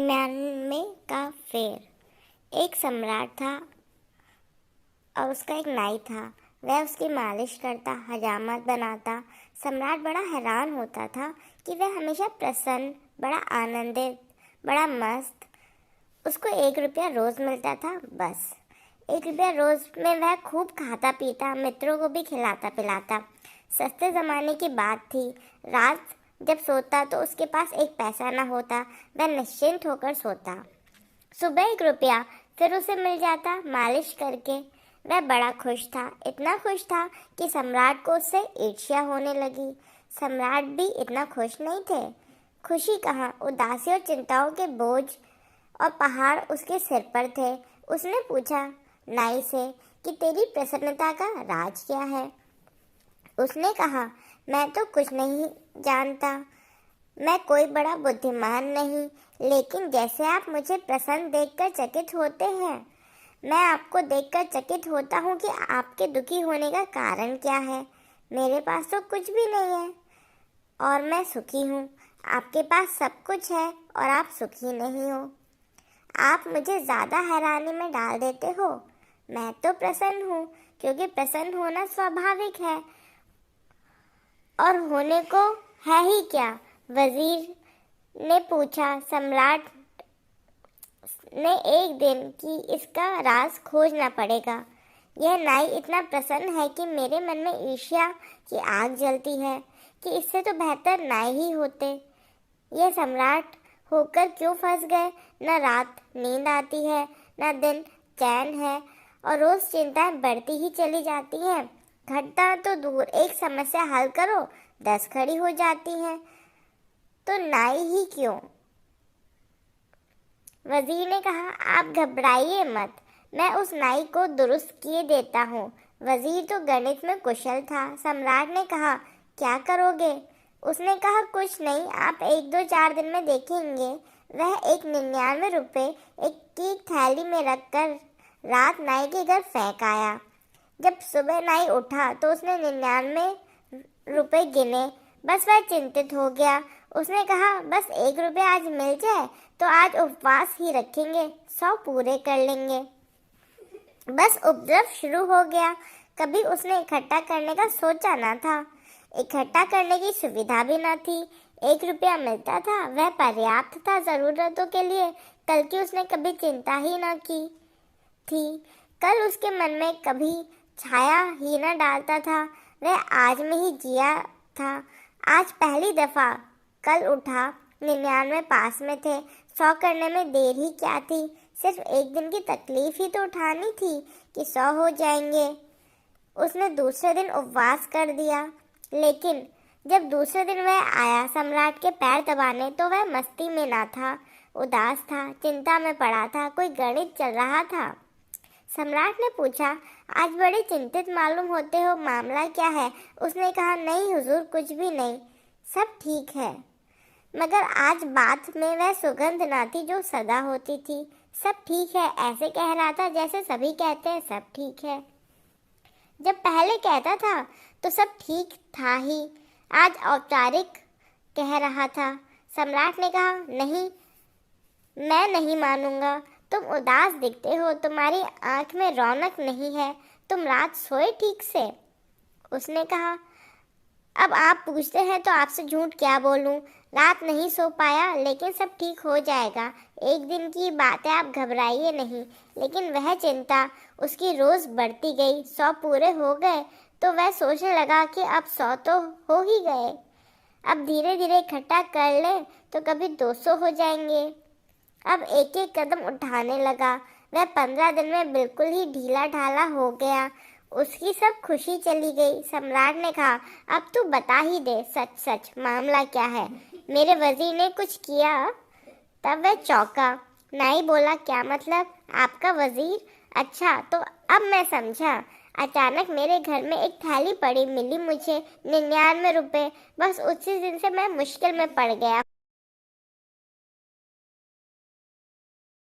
99 का फेर। एक सम्राट था और उसका एक नाई था। वह उसकी मालिश करता, हजामत बनाता। सम्राट बड़ा हैरान होता था कि वह हमेशा प्रसन्न, बड़ा आनंदित, बड़ा मस्त। उसको 1 रुपया रोज मिलता था, बस 1 रुपया रोज में वह खूब खाता पीता, मित्रों को भी खिलाता पिलाता। सस्ते जमाने की बात थी। रात जब सोता तो उसके पास एक पैसा न होता। वह निश्चिंत होकर सोता। सुबह 1 रुपया फिर उसे मिल जाता मालिश करके। वह बड़ा खुश था, इतना खुश था कि सम्राट को उससे ईर्ष्या होने लगी। सम्राट भी इतना खुश नहीं थे। खुशी कहाँ, उदासी और चिंताओं के बोझ और पहाड़ उसके सिर पर थे। उसने पूछा नाई से कि तेरी प्रसन्नता का राज क्या है। उसने कहा, मैं तो कुछ नहीं जानता, मैं कोई बड़ा बुद्धिमान नहीं, लेकिन जैसे आप मुझे प्रसन्न देखकर चकित होते हैं, मैं आपको देखकर चकित होता हूँ कि आपके दुखी होने का कारण क्या है। मेरे पास तो कुछ भी नहीं है और मैं सुखी हूँ। आपके पास सब कुछ है और आप सुखी नहीं हो। आप मुझे ज़्यादा हैरानी में डाल देते हो। मैं तो प्रसन्न हूँ, क्योंकि प्रसन्न होना स्वाभाविक है और होने को है ही क्या। वजीर ने पूछा। सम्राट ने एक दिन कि इसका राज खोजना पड़ेगा। यह नाई इतना प्रसन्न है कि मेरे मन में ईर्ष्या की आग जलती है कि इससे तो बेहतर नाई ही होते। यह सम्राट होकर क्यों फंस गए। न रात नींद आती है, न दिन चैन है और रोज चिंताएं बढ़ती ही चली जाती हैं। घटना तो दूर, एक समस्या हल करो 10 खड़ी हो जाती हैं। तो नाई ही क्यों। वजीर ने कहा, आप घबराइए मत, मैं उस नाई को दुरुस्त किए देता हूँ। वजीर तो गणित में कुशल था। सम्राट ने कहा, क्या करोगे। उसने कहा, कुछ नहीं, आप 1-2-4 दिन में देखेंगे। वह 99 रुपये की थैली में रखकर रात नाई के घर फेंक आया। जब सुबह नाई उठा तो उसने 99 रुपये गिने। बस वह चिंतित हो गया। उसने कहा, बस 1 रुपया आज मिल जाए तो आज उपवास ही रखेंगे, 100 पूरे कर लेंगे। बस उपद्रव शुरू हो गया। कभी उसने इकट्ठा करने का सोचा न था। इकट्ठा करने की सुविधा भी न थी। 1 रुपया मिलता था, वह पर्याप्त था जरूरतों के लिए। कल की उसने कभी चिंता ही न की थी। कल उसके मन में कभी छाया ही न डालता था। वह आज में ही जिया था। आज पहली दफा कल उठा। 99 पास में थे। 100 करने में देर ही क्या थी। सिर्फ एक दिन की तकलीफ ही तो उठानी थी कि 100 हो जाएंगे। उसने दूसरे दिन उपवास कर दिया। लेकिन जब दूसरे दिन वह आया सम्राट के पैर दबाने तो वह मस्ती में ना था, उदास था, चिंता में पड़ा था। कोई गणित चल रहा था। सम्राट ने पूछा, आज बड़े चिंतित मालूम होते हो, मामला क्या है। उसने कहा, नहीं हुजूर, कुछ भी नहीं, सब ठीक है। मगर आज बात में वह सुगंध ना थी जो सदा होती थी। सब ठीक है ऐसे कह रहा था जैसे सभी कहते हैं सब ठीक है। जब पहले कहता था तो सब ठीक था ही, आज औपचारिक कह रहा था। सम्राट ने कहा, नहीं, मैं नहीं मानूंगा। तुम उदास दिखते हो, तुम्हारी आंख में रौनक नहीं है। तुम रात सोए ठीक से। उसने कहा, अब आप पूछते हैं तो आपसे झूठ क्या बोलूं। रात नहीं सो पाया, लेकिन सब ठीक हो जाएगा। एक दिन की बात है, आप घबराइए नहीं। लेकिन वह चिंता उसकी रोज बढ़ती गई। 100 पूरे हो गए तो वह सोचने लगा कि अब 100 तो हो ही गए, अब धीरे धीरे इकट्ठा कर ले तो कभी 200 हो जाएंगे। अब एक एक कदम उठाने लगा। वह 15 दिन में बिल्कुल ही ढीला ढाला हो गया। उसकी सब खुशी चली गई। सम्राट ने कहा, अब तू बता ही दे, सच सच मामला क्या है। मेरे वजीर ने कुछ किया। तब वह चौंका। नाई बोला, क्या मतलब, आपका वजीर। अच्छा, तो अब मैं समझा। अचानक मेरे घर में एक थैली पड़ी मिली मुझे, 99 रुपये। बस उसी दिन से मैं मुश्किल में पड़ गया।